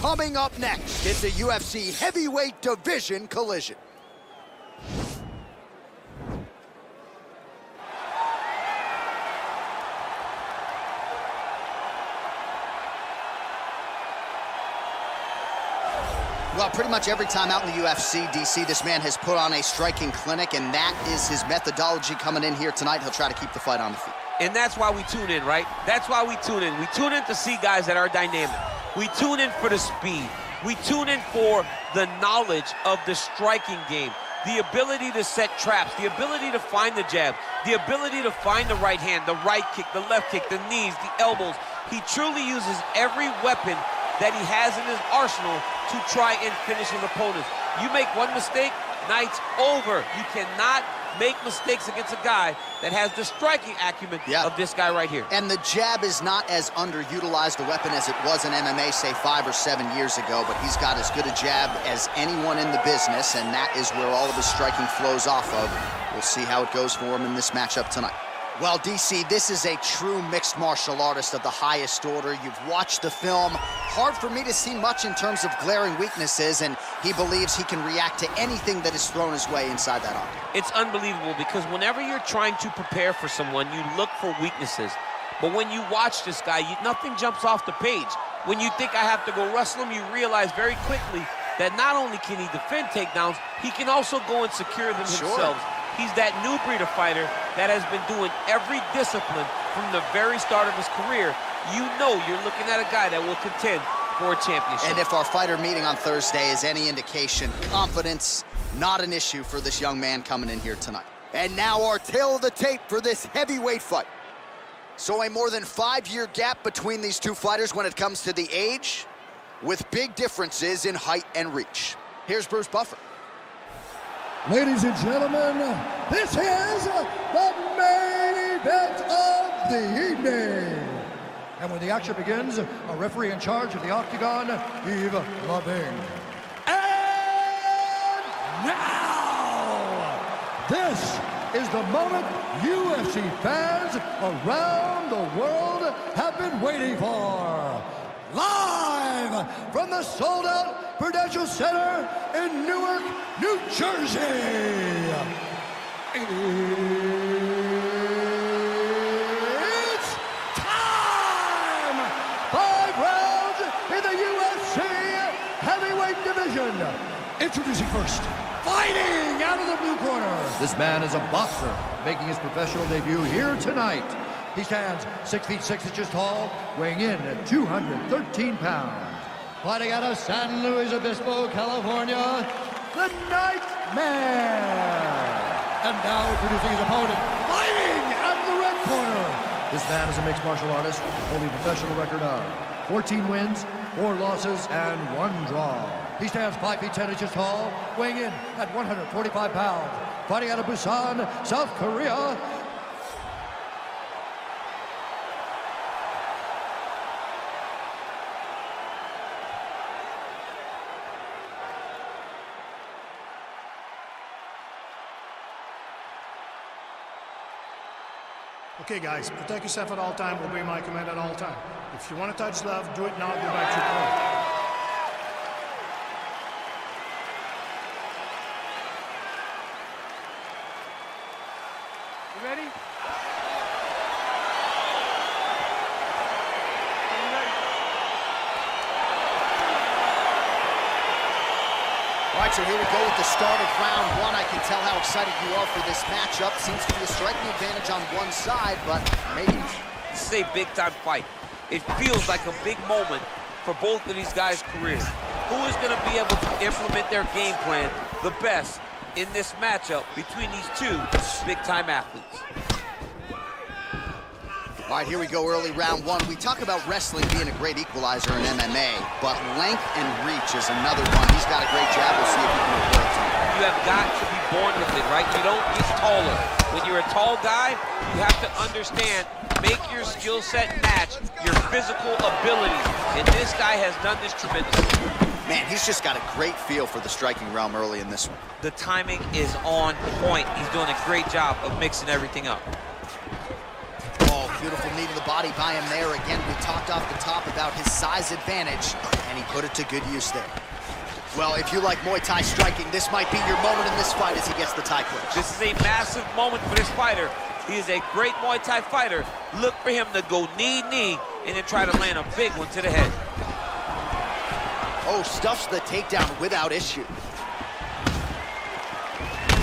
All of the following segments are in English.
Coming up next, it's a UFC heavyweight division collision. Well, pretty much every time out in the UFC, DC, this man has put on a striking clinic, and that is his methodology coming in here tonight. He'll try to keep the fight on the feet. And that's why we tune in, right? That's why we tune in. We tune in to see guys that are dynamic. We tune in for the speed. We tune in for the knowledge of the striking game, the ability to set traps, the ability to find the jab, the ability to find the right hand, the right kick, the left kick, the knees, the elbows. He truly uses every weapon that he has in his arsenal to try and finish his opponents. You make one mistake, night's over. You cannot make mistakes against a guy that has the striking acumen of this guy right here. And the jab is not as underutilized a weapon as it was in MMA, say 5 or 7 years ago, but he's got as good a jab as anyone in the business, and that is where all of his striking flows off of. We'll see how it goes for him in this matchup tonight. Well, DC, this is a true mixed martial artist of the highest order. You've watched the film. Hard for me to see much in terms of glaring weaknesses, and he believes he can react to anything that is thrown his way inside that octagon. It's unbelievable because whenever you're trying to prepare for someone, you look for weaknesses. But when you watch this guy, nothing jumps off the page. When you think I have to go wrestle him, you realize very quickly that not only can he defend takedowns, he can also go and secure them himself. He's that new breed of fighter that has been doing every discipline from the very start of his career. You know you're looking at a guy that will contend for a championship. And if our fighter meeting on Thursday is any indication, confidence, not an issue for this young man coming in here tonight. And now our tail of the tape for this heavyweight fight. So a more than 5-year gap between these two fighters when it comes to the age, with big differences in height and reach. Here's Bruce Buffer. Ladies and gentlemen, this is the main event of the evening. And when the action begins, a referee in charge of the octagon, Yves Loving. And now, this is the moment UFC fans around the world have been waiting for. Live from the sold-out Prudential Center in Newark, New Jersey. It's time! 5 rounds in the UFC heavyweight division. Introducing first, fighting out of the blue corner. This man is a boxer, making his professional debut here tonight. He stands 6 feet 6 inches tall, weighing in at 213 pounds. Fighting out of San Luis Obispo, California, the Nightmare. And now introducing his opponent, fighting out of the red corner. This man is a mixed martial artist, holding a professional record of 14 wins, 4 losses, and 1 draw. He stands 5 feet 10 inches tall, weighing in at 145 pounds. Fighting out of Busan, South Korea, Okay, guys, protect yourself at all time. Obey my command at all time. If you want to touch love, do it now. Go back to your corner. You ready? All right, so here we go with the start of round 1. I can tell how excited you are for this matchup. Seems to be a striking advantage on one side, but maybe. This is a big-time fight. It feels like a big moment for both of these guys' careers. Who is going to be able to implement their game plan the best in this matchup between these two big-time athletes? All right, here we go, early round 1. We talk about wrestling being a great equalizer in MMA, but length and reach is another one. He's got a great jab. We'll see if he can employ it tonight. You have got to be born with it, right? You don't get taller. When you're a tall guy, you have to understand, make your skill set match your physical abilities. And this guy has done this tremendously. Man, he's just got a great feel for the striking realm early in this one. The timing is on point. He's doing a great job of mixing everything up. Beautiful knee to the body by him there. Again, we talked off the top about his size advantage, and he put it to good use there. Well, if you like Muay Thai striking, this might be your moment in this fight as he gets the Thai clinch. This is a massive moment for this fighter. He is a great Muay Thai fighter. Look for him to go knee, and then try to land a big one to the head. Oh, stuffs the takedown without issue.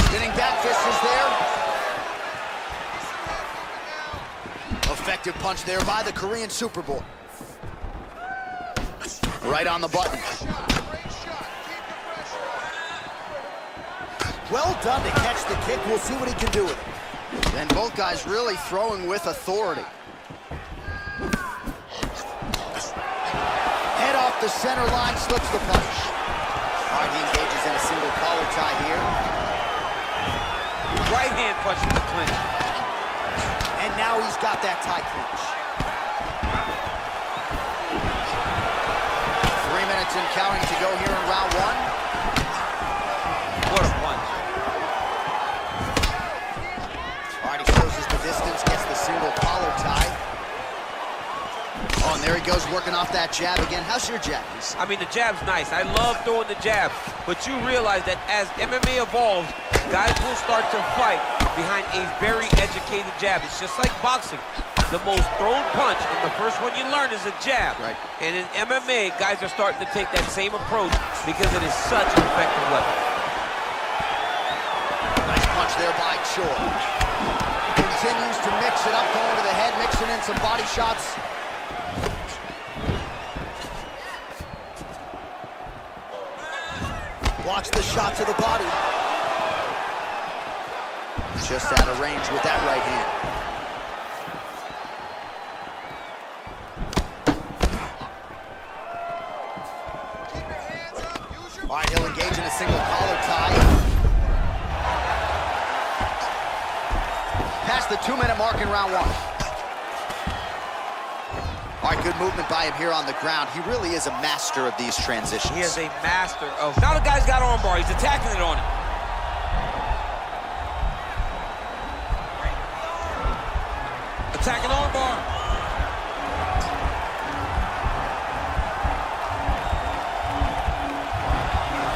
Spinning back fist is there. Effective punch there by the Korean Superboy. Right on the button. Well done to catch the kick. We'll see what he can do with it. And both guys really throwing with authority. Head off the center line, slips the punch. All right, he engages in a single collar tie here. Right hand punch with the clinch. And now he's got that Thai clinch. 3 minutes and counting to go here in round one. What a punch. All right, he closes the distance, gets the single collar tie. Oh, and there he goes, working off that jab again. How's your jab? I mean, the jab's nice. I love throwing the jab. But you realize that as MMA evolves, guys will start to fight behind a very educated jab. It's just like boxing. The most thrown punch, and the first one you learn is a jab. Right. And in MMA, guys are starting to take that same approach because it is such an effective weapon. Nice punch there by Choi. Continues to mix it up, going to the head, mixing in some body shots. Blocks the shot to the body. Just out of range with that right hand. All right, he'll engage in a single collar tie. Past the 2-minute mark in round one. All right, good movement by him here on the ground. He really is a master of these transitions. He is a master of... Now the guy's got armbar. He's attacking it on him. Attacking armbar.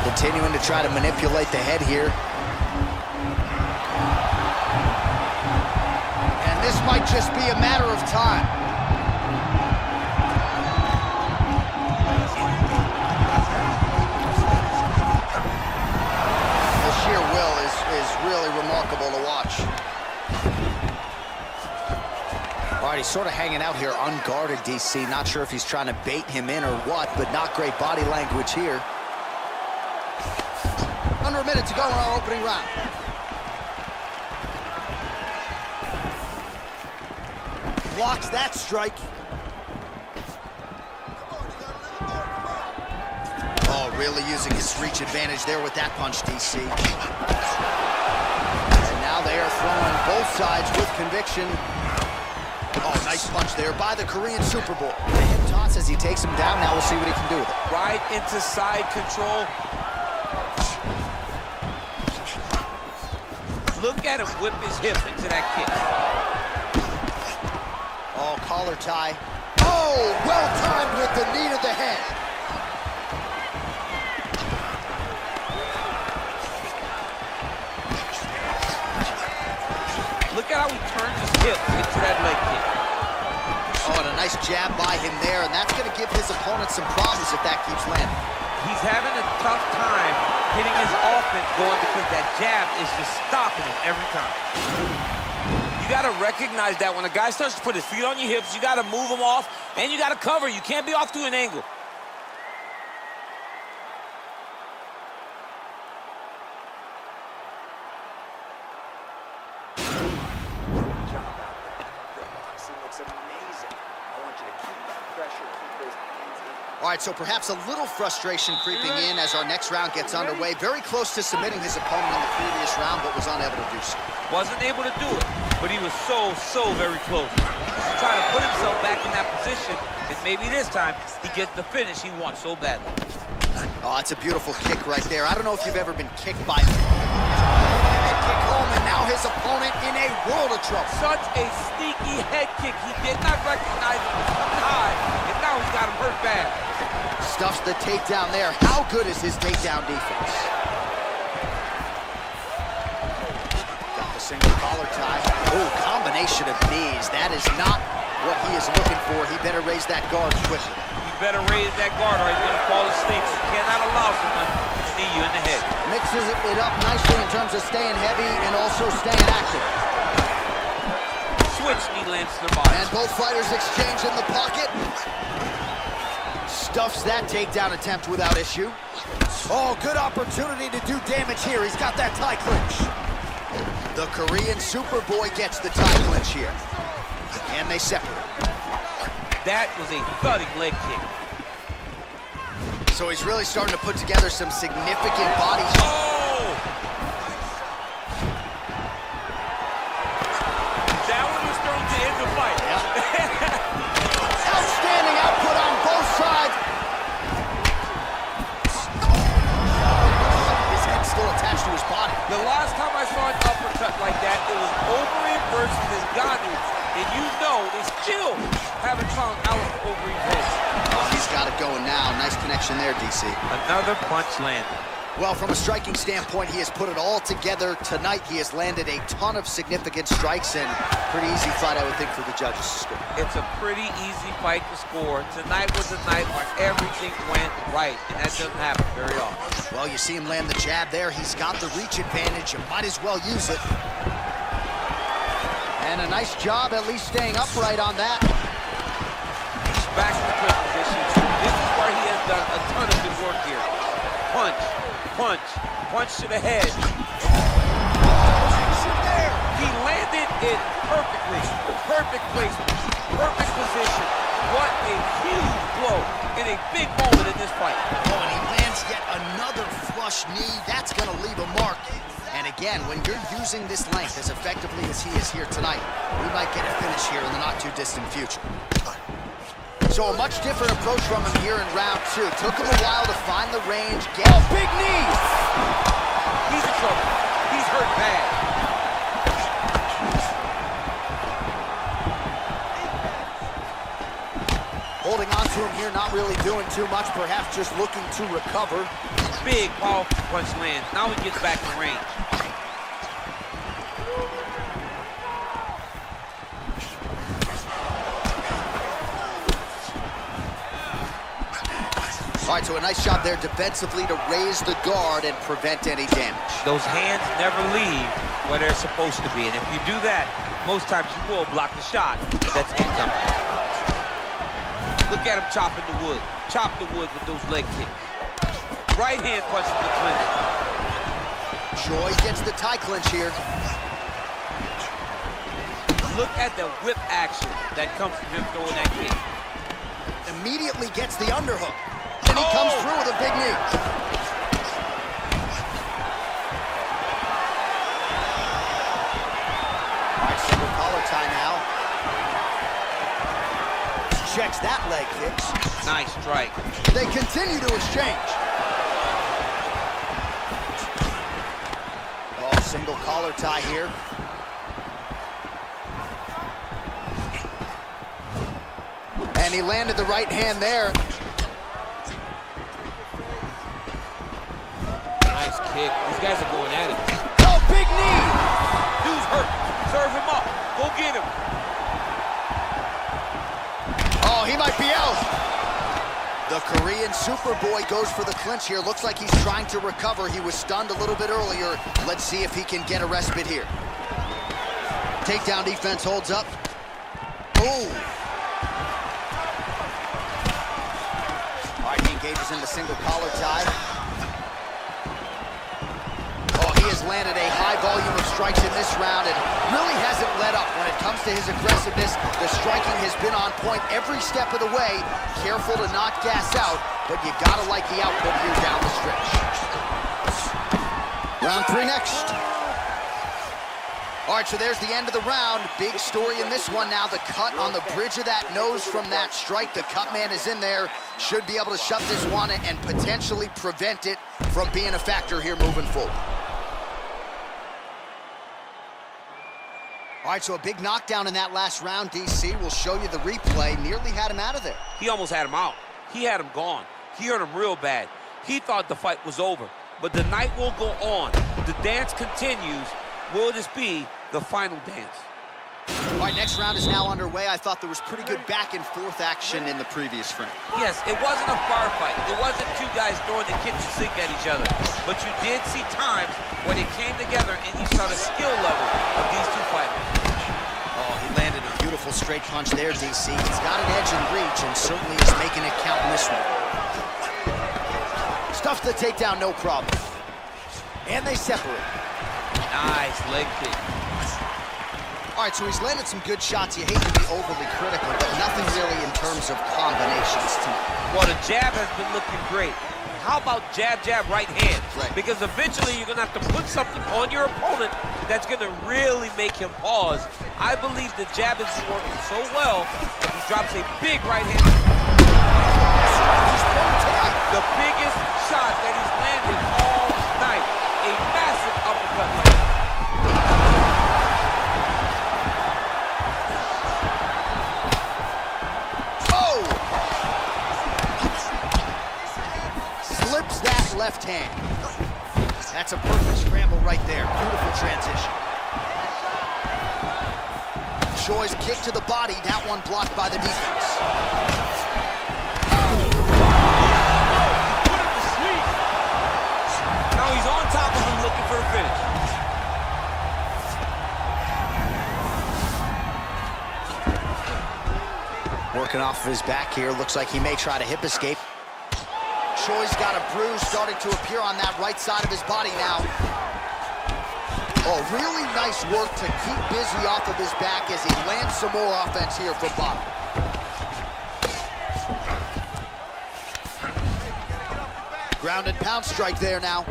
Continuing to try to manipulate the head here. And this might just be a matter of time. The sheer will is really remarkable to watch. All right, he's sort of hanging out here unguarded, DC. Not sure if he's trying to bait him in or what, but not great body language here. Under a minute to go in our opening round. Blocks that strike. Oh, really using his reach advantage there with that punch, DC. And now they are throwing both sides with conviction. Oh, nice punch there by the Korean Superboy. The hip toss as he takes him down. Now we'll see what he can do with it. Right into side control. Look at him whip his hip into that kick. Oh, collar tie. Oh, well timed with the knee to the head. Look at how he turns his hip into that leg kick. Oh, and a nice jab by him there, and that's going to give his opponent some problems if that keeps landing. He's having a tough time getting his offense going because that jab is just stopping him every time. You got to recognize that when a guy starts to put his feet on your hips, you got to move him off, and you got to cover. You can't be off to an angle. All right, so perhaps a little frustration creeping in as our next round gets underway. Very close to submitting his opponent in the previous round, but was unable to do so. Wasn't able to do it, but he was so very close. He's trying to put himself back in that position, and maybe this time he gets the finish he wants so badly. Oh, that's a beautiful kick right there. I don't know if you've ever been kicked by him. kick home, and now his opponent in a world of trouble. Such a sneaky head kick. He did not recognize it was coming high, and now he's got him hurt bad. Stuffs the takedown there. How good is his takedown defense? Got the single collar tie. Oh, combination of knees. That is not what he is looking for. He better raise that guard quickly. You better raise that guard or he's going to fall asleep. You cannot allow someone to knee you in the head. Mixes it up nicely in terms of staying heavy and also staying active. Switch knee lands to the body. And both fighters exchange in the pocket. Stuffs that takedown attempt without issue. Oh, good opportunity to do damage here. He's got that tie clinch. The Korean Superboy gets the tie clinch here. And they separate. That was a thudding leg kick. So he's really starting to put together some significant body shots. Oh! That one was thrown to end the fight. Yeah. Outstanding output on both sides. His head's still attached to his body. The last time I saw an uppercut like that, it was Overeem versus Ngannou. And you know they still haven't found out Overeem's head. Oh, he's got it going now. Nice connection there, DC. Another punch landed. Well, from a striking standpoint, he has put it all together tonight. He has landed a ton of significant strikes, and pretty easy fight, I would think, for the judges to score. It's a pretty easy fight to score. Tonight was a night where everything went right, and that doesn't happen very often. Well, you see him land the jab there. He's got the reach advantage. You might as well use it. And a nice job at least staying upright on that. Back to the quick position. This is where he has done a ton of good work here. Punch, punch, punch to the head. He landed it perfectly. Perfect placement, perfect position. What a huge blow in a big moment in this fight. Oh, and he lands yet another flush knee. That's going to leave a mark. And again, when you're using this length as effectively as he is here tonight, we might get a finish here in the not-too-distant future. So a much different approach from him here in round two. Took him a while to find the range. Oh, big knee! He's in trouble. He's hurt bad. Holding on to him here, not really doing too much, perhaps just looking to recover. Big, powerful punch lands. Now he gets back in range. All right, so a nice job there defensively to raise the guard and prevent any damage. Those hands never leave where they're supposed to be. And if you do that, most times you will block the shot that's incoming. Look at him chopping the wood. Chop the wood with those leg kicks. Right hand punches the clinch. Choi gets the tie clinch here. Look at the whip action that comes from him throwing that kick. Immediately gets the underhook. And he comes through with a big knee. All right, single collar tie now. Checks that leg kick. Nice strike. They continue to exchange. Oh, single collar tie here. And he landed the right hand there. Nice kick. These guys are going at it. Oh, big knee! Dude's hurt. Serve him up. Go get him. Oh, he might be out. The Korean Superboy goes for the clinch here. Looks like he's trying to recover. He was stunned a little bit earlier. Let's see if he can get a respite here. Takedown defense holds up. Oh. All right, he engages in the single collar tie. Oh, he has landed a high volume of strikes in this round and really hasn't let up when it comes to his aggressiveness. The striking has been on point every step of the way. Careful to not gas out, but you gotta like the output here down the stretch. Round three next. All right, so there's the end of the round. Big story in this one now. The cut on the bridge of that nose from that strike. The cut man is in there. Should be able to shut this one and potentially prevent it from being a factor here moving forward. All right, so a big knockdown in that last round, DC. We'll show you the replay. Nearly had him out of there. He almost had him out. He had him gone. He hurt him real bad. He thought the fight was over. But the night will go on. The dance continues. Will this be the final dance? All right, next round is now underway. I thought there was pretty good back and forth action in the previous frame. Yes, it wasn't a firefight. It wasn't two guys throwing the kitchen sink at each other. But you did see times when they came together and you saw the skill level of these two fighters. Oh, he landed a beautiful straight punch there, DC. He's got an edge in reach and certainly is making it count in this one. Stuffs the takedown, no problem. And they separate. Nice leg kick. All right, so he's landed some good shots. You hate to be overly critical, but nothing really in terms of combinations tonight. Well, the jab has been looking great. How about jab, jab, right hand? Right. Because eventually you're going to have to put something on your opponent that's going to really make him pause. I believe the jab is working so well that he drops a big right hand. The biggest shot that he's landed all night. A massive uppercut. Slips that left hand. That's a perfect scramble right there. Beautiful transition. Choi's kick to the body. That one blocked by the defense. Put him to sleep. Now he's on top of him looking for a finish. Working off of his back here. Looks like he may try to hip escape. Choi's got a bruise starting to appear on that right side of his body now. Oh, really nice work to keep busy off of his back as he lands some more offense here from bottom. Ground and pound strike there now.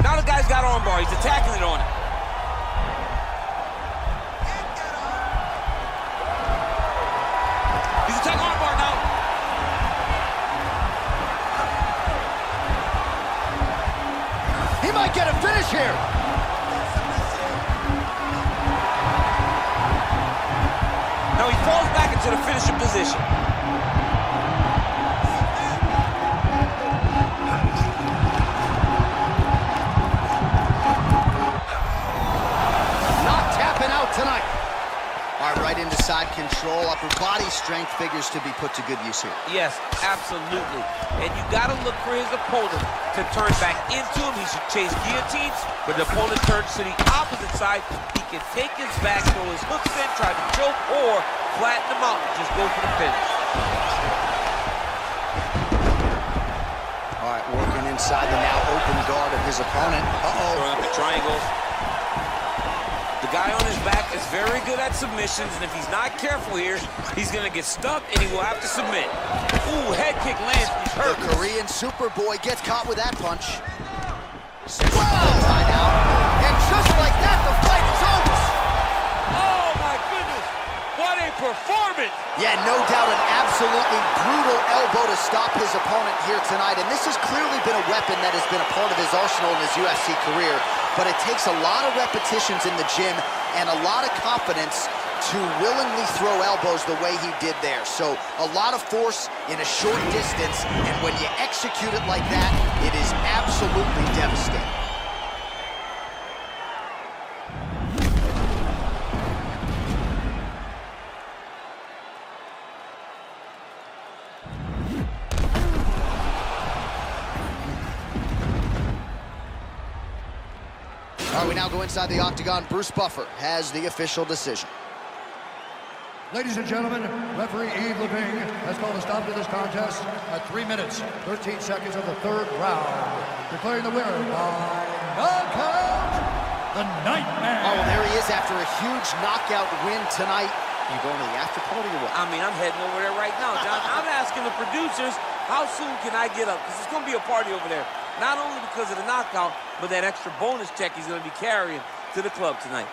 Now the guy's got armbar. He's attacking it on him. He's attacking armbar now. He might get a finish here. Now he falls back into the finishing position. Tonight. All right, right into side control. Upper body strength figures to be put to good use here. Yes, absolutely. And you got to look for his opponent to turn back into him. He should chase guillotines, but the opponent turns to the opposite side. He can take his back, throw his hooks in, try to choke, or flatten him out and just go for the finish. All right, working inside the now open guard of his opponent. Throwing up the triangle. The guy on his back is very good at submissions, and if he's not careful here, he's going to get stuck, and he will have to submit. Ooh, head kick lands. He's hurt. The Korean Superboy gets caught with that punch. Tied out. And just like that, the fight is over. Oh, my goodness. What a performance. Yeah, no doubt an absolutely brutal elbow to stop his opponent here tonight, and this has clearly been a weapon that has been a part of his arsenal in his UFC career. But it takes a lot of repetitions in the gym and a lot of confidence to willingly throw elbows the way he did there. So a lot of force in a short distance, and when you execute it like that, it is absolutely devastating. All right, we now go inside the octagon. Bruce Buffer has the official decision. Ladies and gentlemen, referee Yves Levine has called a stop to this contest at 3 minutes, 13 seconds of the third round, declaring the winner by knockout, the Nightmare. Oh, well, there he is after a huge knockout win tonight. You going to the after party or what? I mean, I'm heading over there right now, John. I'm asking the producers, how soon can I get up? Because it's going to be a party over there. Not only because of the knockout, but that extra bonus check he's going to be carrying to the club tonight.